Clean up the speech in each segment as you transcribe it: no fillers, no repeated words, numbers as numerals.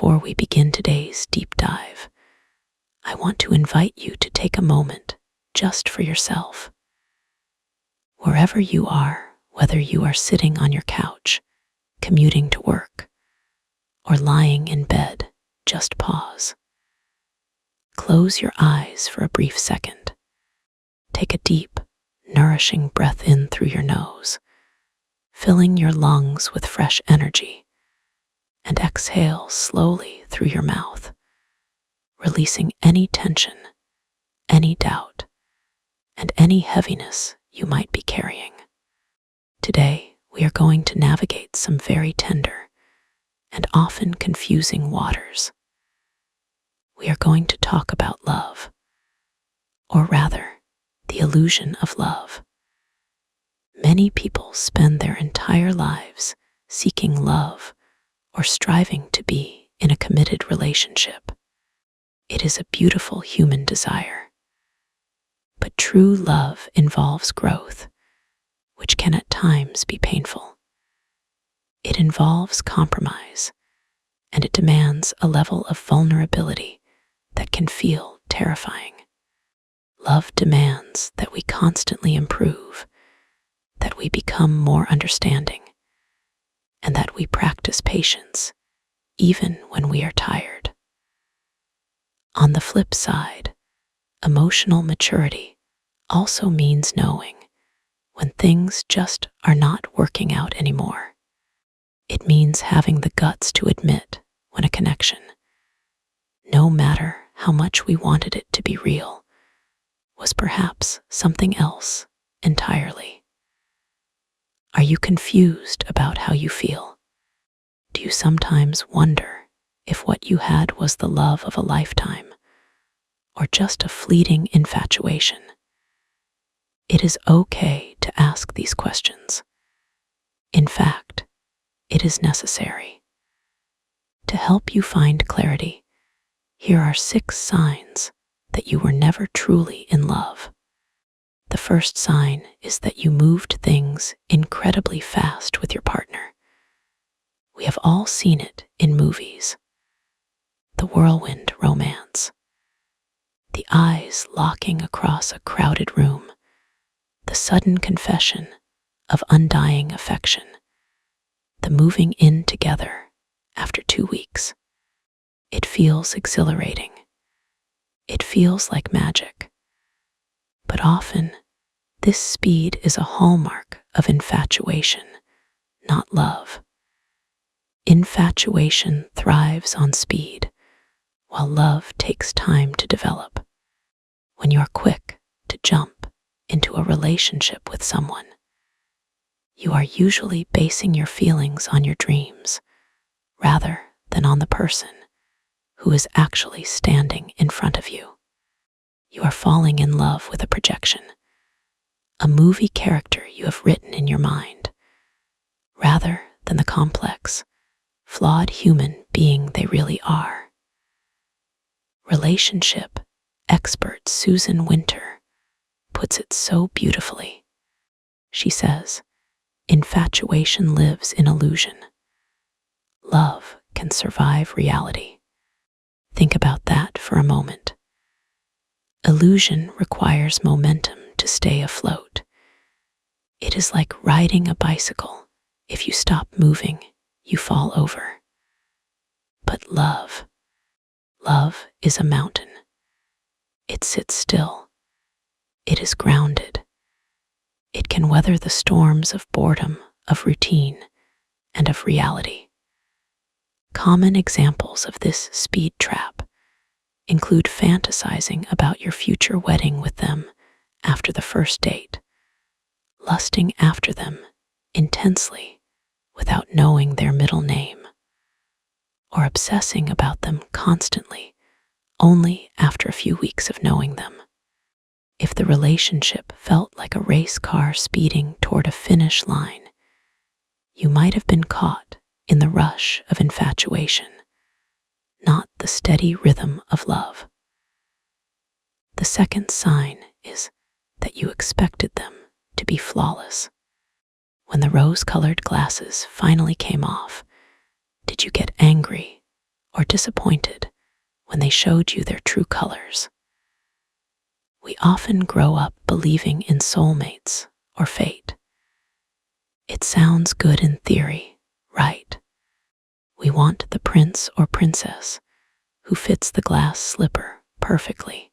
Before we begin today's deep dive, I want to invite you to take a moment just for yourself. Wherever you are, whether you are sitting on your couch, commuting to work, or lying in bed, just pause. Close your eyes for a brief second. Take a deep, nourishing breath in through your nose, filling your lungs with fresh energy, and exhale slowly through your mouth, releasing any tension, any doubt, and any heaviness you might be carrying. Today, we are going to navigate some very tender and often confusing waters. We are going to talk about love, or rather, the illusion of love. Many people spend their entire lives seeking love or striving to be in a committed relationship. It is a beautiful human desire. But true love involves growth, which can at times be painful. It involves compromise, and it demands a level of vulnerability that can feel terrifying. Love demands that we constantly improve, that we become more understanding, and that we practice patience, even when we are tired. On the flip side, emotional maturity also means knowing when things just are not working out anymore. It means having the guts to admit when a connection, no matter how much we wanted it to be real, was perhaps something else entirely. Are you confused about how you feel? Do you sometimes wonder if what you had was the love of a lifetime or just a fleeting infatuation? It is okay to ask these questions. In fact, it is necessary. To help you find clarity, here are 6 signs that you were never truly in love. The first sign is that you moved things incredibly fast with your partner. We have all seen it in movies. The whirlwind romance. The eyes locking across a crowded room. The sudden confession of undying affection. The moving in together after 2 weeks. It feels exhilarating. It feels like magic. But often, this speed is a hallmark of infatuation, not love. Infatuation thrives on speed, while love takes time to develop. When you are quick to jump into a relationship with someone, you are usually basing your feelings on your dreams, rather than on the person who is actually standing in front of you. You are falling in love with a projection, a movie character you have written in your mind, rather than the complex, flawed human being they really are. Relationship expert Susan Winter puts it so beautifully. She says, "Infatuation lives in illusion. Love can survive reality." Think about that for a moment. Illusion requires momentum to stay afloat. It is like riding a bicycle. If you stop moving, you fall over. But love is a mountain. It sits still. It is grounded. It can weather the storms of boredom, of routine, and of reality. Common examples of this speed trap include fantasizing about your future wedding with them after the first date, lusting after them intensely without knowing their middle name, or obsessing about them constantly only after a few weeks of knowing them. If the relationship felt like a race car speeding toward a finish line, you might have been caught in the rush of infatuation, not the steady rhythm of love. The second sign is that you expected them to be flawless. When the rose-colored glasses finally came off, did you get angry or disappointed when they showed you their true colors. We often grow up believing in soulmates or fate. It sounds good in theory, right? We want the prince or princess who fits the glass slipper perfectly.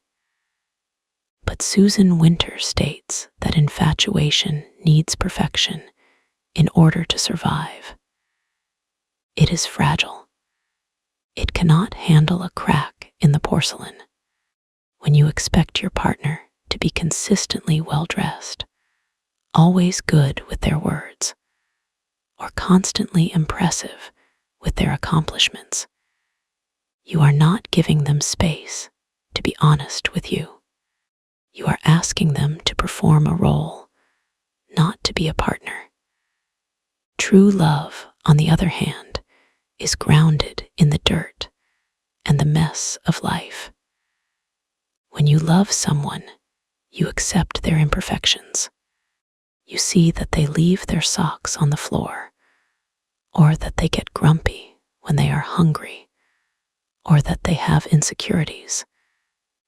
But Susan Winter states that infatuation needs perfection in order to survive. It is fragile. It cannot handle a crack in the porcelain. When you expect your partner to be consistently well-dressed, always good with their words, or constantly impressive with their accomplishments, you are not giving them space to be honest with you. You are asking them to perform a role, not to be a partner. True love, on the other hand, is grounded in the dirt and the mess of life. When you love someone, you accept their imperfections. You see that they leave their socks on the floor, or that they get grumpy when they are hungry, or that they have insecurities,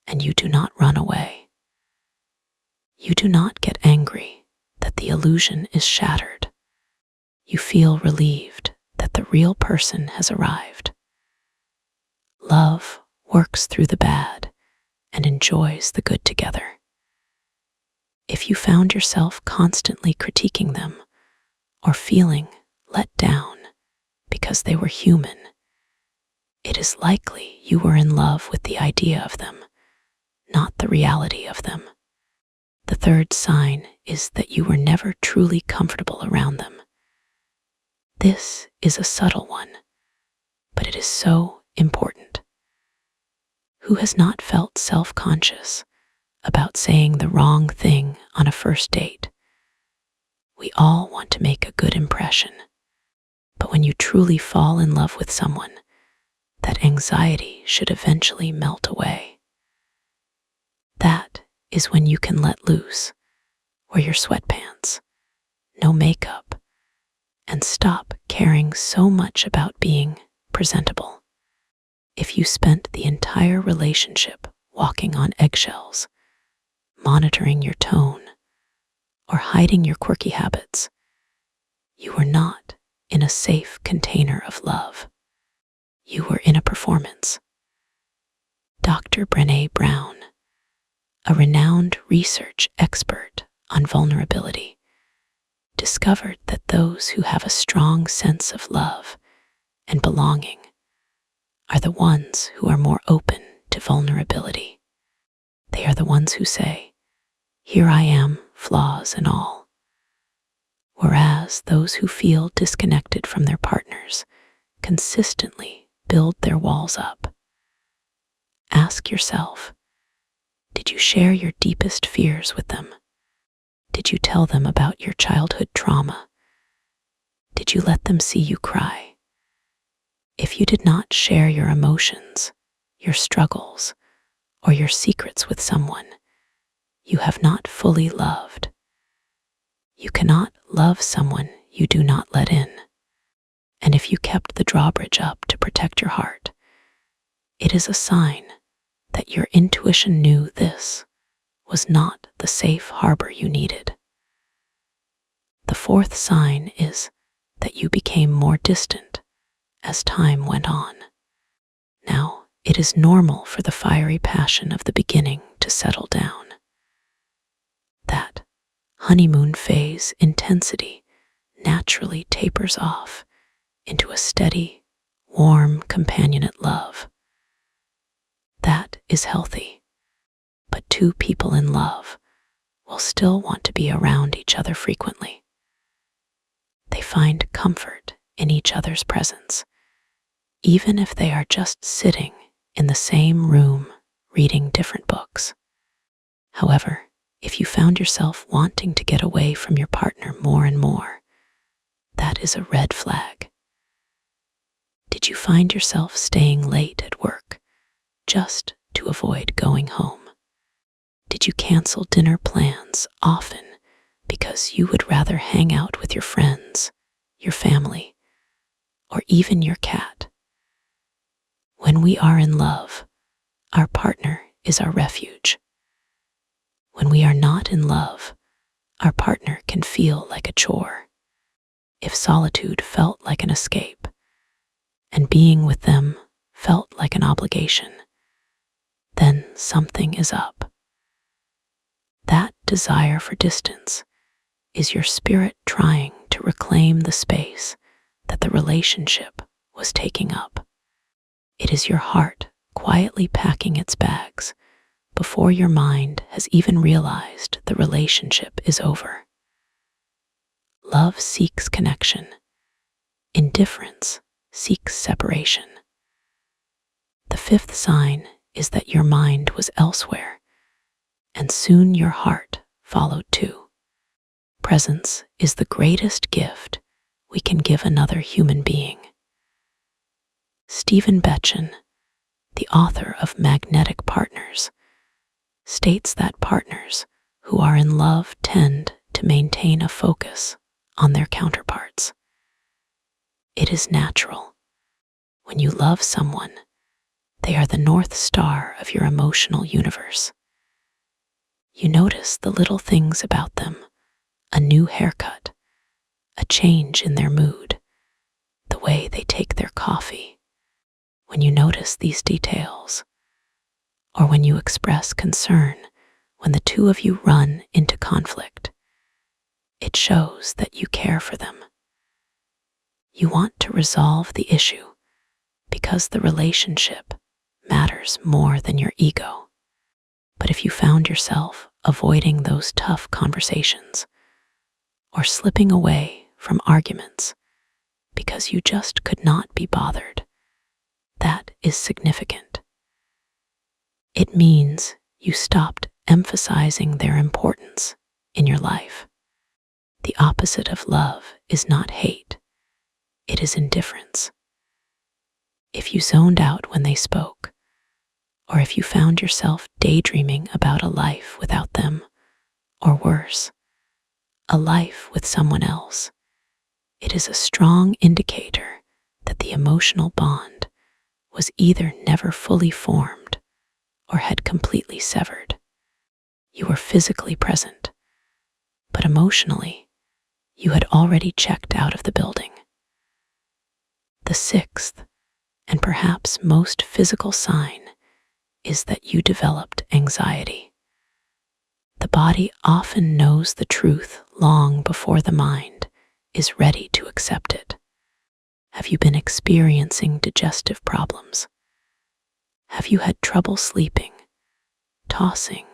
and you do not run away. You do not get angry that the illusion is shattered. You feel relieved that the real person has arrived. Love works through the bad and enjoys the good together. If you found yourself constantly critiquing them or feeling let down because they were human, it is likely you were in love with the idea of them, not the reality of them. The third sign is that you were never truly comfortable around them. This is a subtle one, but it is so important. Who has not felt self-conscious about saying the wrong thing on a first date? We all want to make a good impression, but when you truly fall in love with someone, that anxiety should eventually melt away. That is when you can let loose, wear your sweatpants, no makeup, and stop caring so much about being presentable. If you spent the entire relationship walking on eggshells, monitoring your tone, or hiding your quirky habits, you were not in a safe container of love. You were in a performance. Dr. Brené Brown, a renowned research expert on vulnerability, discovered that those who have a strong sense of love and belonging are the ones who are more open to vulnerability. They are the ones who say, "Here I am, flaws and all." Whereas those who feel disconnected from their partners consistently build their walls up. Ask yourself, did you share your deepest fears with them? Did you tell them about your childhood trauma? Did you let them see you cry? If you did not share your emotions, your struggles, or your secrets with someone, you have not fully loved. You cannot love someone you do not let in. And if you kept the drawbridge up to protect your heart, it is a sign that your intuition knew this was not the safe harbor you needed. The fourth sign is that you became more distant as time went on. Now, it is normal for the fiery passion of the beginning to settle down. That honeymoon phase intensity naturally tapers off into a steady, warm, companionate love. That is healthy. But two people in love will still want to be around each other frequently. They find comfort in each other's presence, even if they are just sitting in the same room reading different books. However, if you found yourself wanting to get away from your partner more and more, that is a red flag. Did you find yourself staying late at work just to avoid going home? Did you cancel dinner plans often because you would rather hang out with your friends, your family, or even your cat? When we are in love, our partner is our refuge. When we are not in love, our partner can feel like a chore. If solitude felt like an escape, and being with them felt like an obligation, then something is up. That desire for distance is your spirit trying to reclaim the space that the relationship was taking up. It is your heart quietly packing its bags before your mind has even realized the relationship is over. Love seeks connection. Indifference seeks separation. The fifth sign is that your mind was elsewhere, and soon your heart followed too. Presence is the greatest gift we can give another human being. Stephen Betchen, the author of Magnetic Partners, states that partners who are in love tend to maintain a focus on their counterparts. It is natural. When you love someone, they are the North Star of your emotional universe. You notice the little things about them, a new haircut, a change in their mood, the way they take their coffee. When you notice these details, or when you express concern when the two of you run into conflict, it shows that you care for them. You want to resolve the issue because the relationship matters more than your ego. But if you found yourself avoiding those tough conversations or slipping away from arguments because you just could not be bothered, that is significant. It means you stopped emphasizing their importance in your life. The opposite of love is not hate, it is indifference. If you zoned out when they spoke, or if you found yourself daydreaming about a life without them, or worse, a life with someone else, it is a strong indicator that the emotional bond was either never fully formed or had completely severed. You were physically present, but emotionally, you had already checked out of the building. The sixth, and perhaps most physical sign, is that you developed anxiety. The body often knows the truth long before the mind is ready to accept it. Have you been experiencing digestive problems? Have you had trouble sleeping, tossing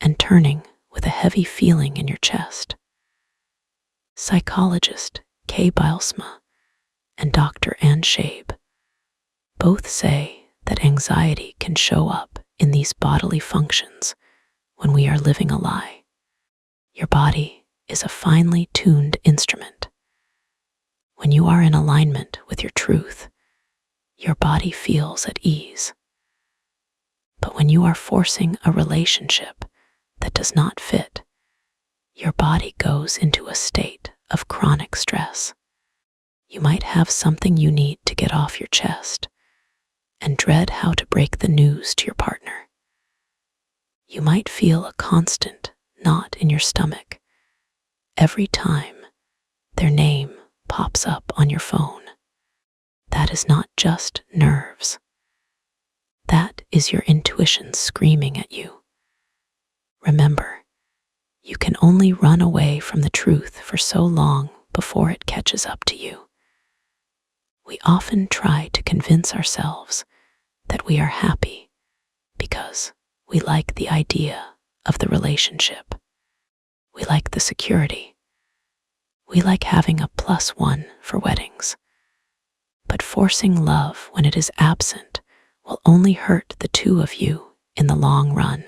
and turning with a heavy feeling in your chest? Psychologist Kay Bilesma and Dr. Ann Shabe both say that anxiety can show up in these bodily functions when we are living a lie. Your body is a finely tuned instrument. When you are in alignment with your truth, your body feels at ease. But when you are forcing a relationship that does not fit, your body goes into a state of chronic stress. You might have something you need to get off your chest and dread how to break the news to your partner. You might feel a constant knot in your stomach every time their name pops up on your phone. That is not just nerves. That is your intuition screaming at you. Remember, you can only run away from the truth for so long before it catches up to you. We often try to convince ourselves that we are happy because we like the idea of the relationship. We like the security. We like having a +1 for weddings. But forcing love when it is absent will only hurt the two of you in the long run.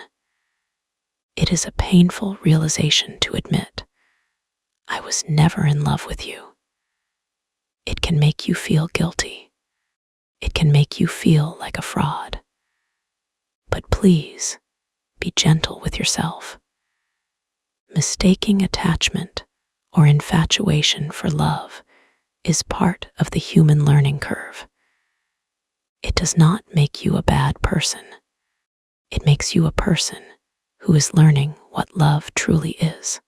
It is a painful realization to admit, I was never in love with you. It can make you feel guilty. It can make you feel like a fraud. But please, be gentle with yourself. Mistaking attachment or infatuation for love is part of the human learning curve. It does not make you a bad person. It makes you a person who is learning what love truly is.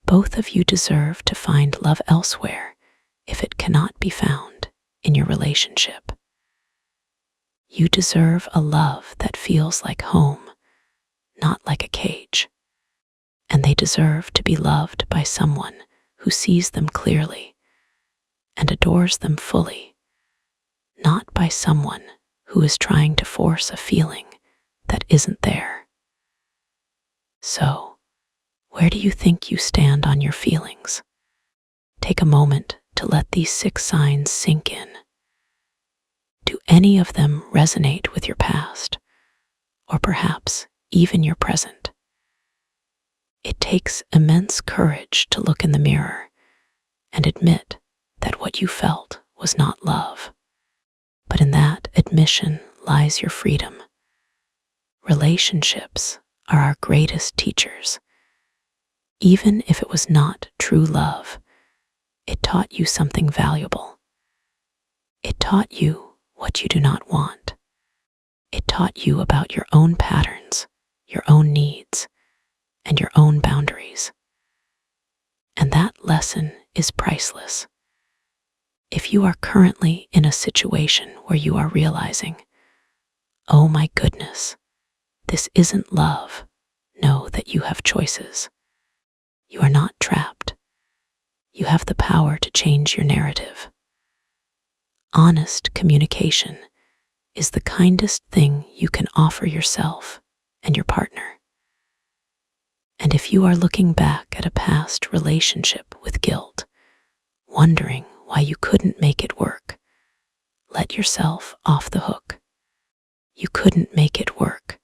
Both of you deserve to find love elsewhere if it cannot be found in your relationship. You deserve a love that feels like home, not like a cage. And they deserve to be loved by someone who sees them clearly and adores them fully, not by someone who is trying to force a feeling that isn't there. So, where do you think you stand on your feelings? Take a moment to let these 6 signs sink in. Do any of them resonate with your past, or perhaps even your present? It takes immense courage to look in the mirror and admit that what you felt was not love. But in that admission lies your freedom. Relationships are our greatest teachers. Even if it was not true love, it taught you something valuable. It taught you what you do not want. It taught you about your own patterns, your own needs, and your own boundaries. And that lesson is priceless. If you are currently in a situation where you are realizing, oh my goodness, this isn't love, know that you have choices. You are not trapped. You have the power to change your narrative. Honest communication is the kindest thing you can offer yourself and your partner. And if you are looking back at a past relationship with guilt, wondering why you couldn't make it work, let yourself off the hook. You couldn't make it work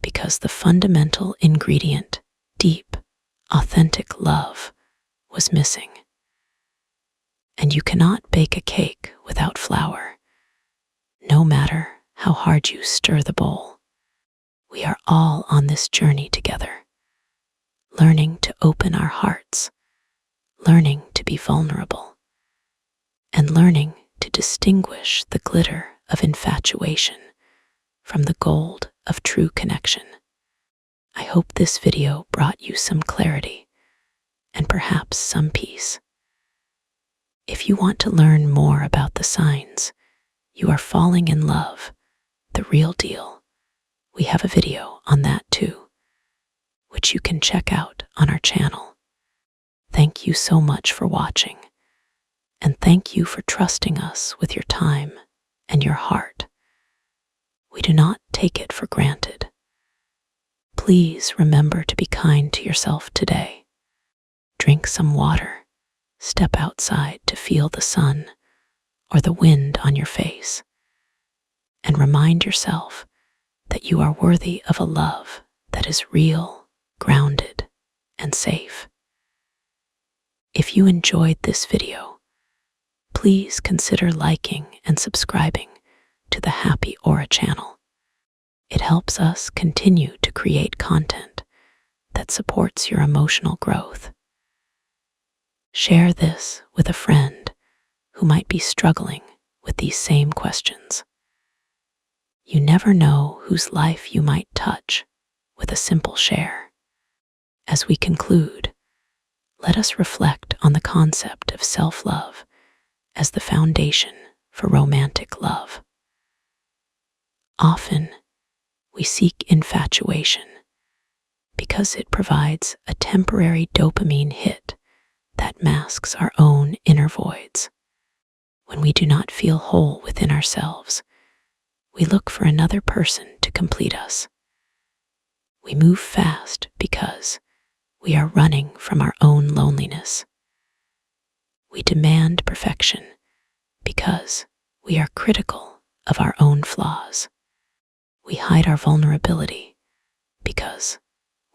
because the fundamental ingredient, deep, authentic love, was missing. And you cannot bake a cake without flour, no matter how hard you stir the bowl. We are all on this journey together, learning to open our hearts, learning to be vulnerable, and learning to distinguish the glitter of infatuation from the gold of true connection. I hope this video brought you some clarity and perhaps some peace. If you want to learn more about the signs you are falling in love, the real deal, we have a video on that too, which you can check out on our channel. Thank you so much for watching, and thank you for trusting us with your time and your heart. We do not take it for granted. Please remember to be kind to yourself today. Drink some water, step outside to feel the sun or the wind on your face, and remind yourself that you are worthy of a love that is real, grounded, and safe. If you enjoyed this video, please consider liking and subscribing to the Happy Aura channel. It helps us continue to create content that supports your emotional growth. Share this with a friend who might be struggling with these same questions. You never know whose life you might touch with a simple share. As we conclude, let us reflect on the concept of self-love as the foundation for romantic love. Often, we seek infatuation because it provides a temporary dopamine hit that masks our own inner voids. When we do not feel whole within ourselves, we look for another person to complete us. We move fast because we are running from our own loneliness. We demand perfection because we are critical of our own flaws. We hide our vulnerability because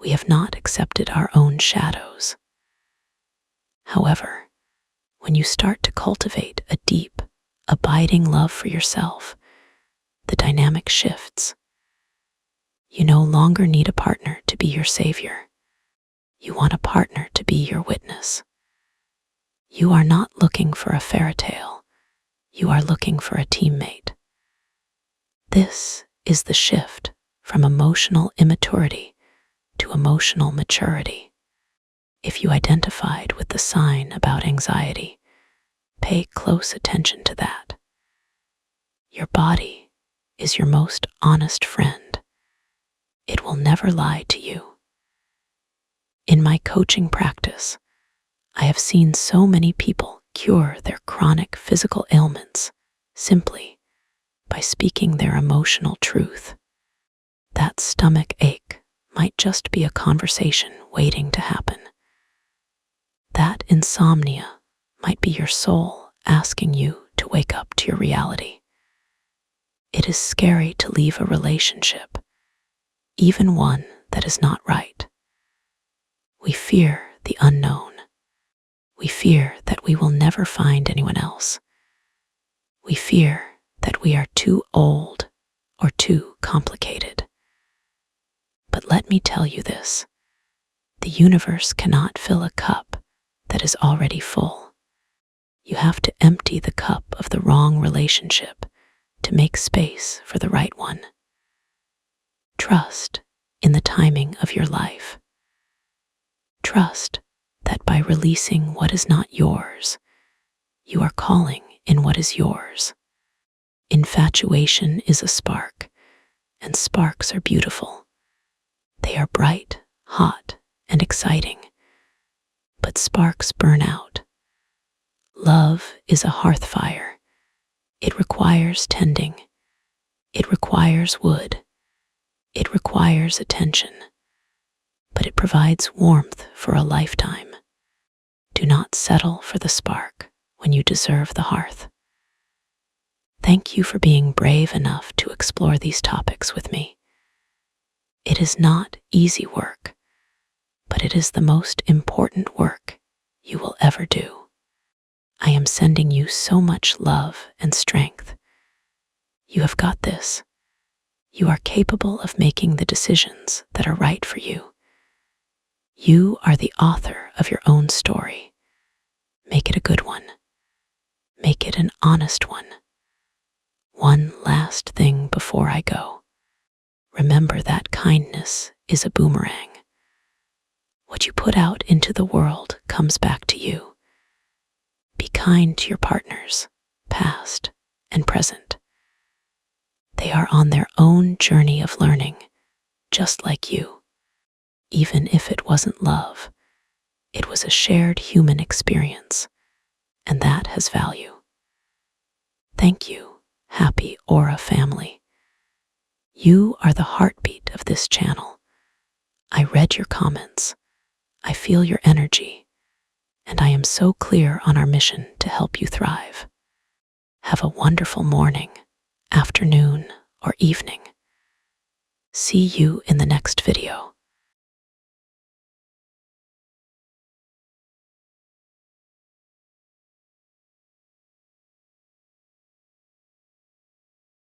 we have not accepted our own shadows. However, when you start to cultivate a deep, abiding love for yourself, the dynamic shifts. You no longer need a partner to be your savior. You want a partner to be your witness. You are not looking for a fairy tale. You are looking for a teammate. This is the shift from emotional immaturity to emotional maturity. If you identified with the sign about anxiety, pay close attention to that. Your body is your most honest friend. It will never lie to you. In my coaching practice, I have seen so many people cure their chronic physical ailments simply by speaking their emotional truth. That stomach ache might just be a conversation waiting to happen. That insomnia might be your soul asking you to wake up to your reality. It is scary to leave a relationship, even one that is not right. We fear the unknown. We fear that we will never find anyone else. We fear that we are too old or too complicated. But let me tell you this, the universe cannot fill a cup that is already full. You have to empty the cup of the wrong relationship to make space for the right one. Trust in the timing of your life. Trust that by releasing what is not yours, you are calling in what is yours. Infatuation is a spark, and sparks are beautiful. They are bright, hot, and exciting. But sparks burn out. Love is a hearth fire. It requires tending. It requires wood. It requires attention. But it provides warmth for a lifetime. Do not settle for the spark when you deserve the hearth. Thank you for being brave enough to explore these topics with me. It is not easy work, but it is the most important work you will ever do. I am sending you so much love and strength. You have got this. You are capable of making the decisions that are right for you. You are the author of your own story. Make it a good one. Make it an honest one. One last thing before I go. Remember that kindness is a boomerang. What you put out into the world comes back to you. Be kind to your partners, past and present. They are on their own journey of learning, just like you. Even if it wasn't love, it was a shared human experience, and that has value. Thank you, Happy Aura family. You are the heartbeat of this channel. I read your comments. I feel your energy, and I am so clear on our mission to help you thrive. Have a wonderful morning, afternoon, or evening. See you in the next video.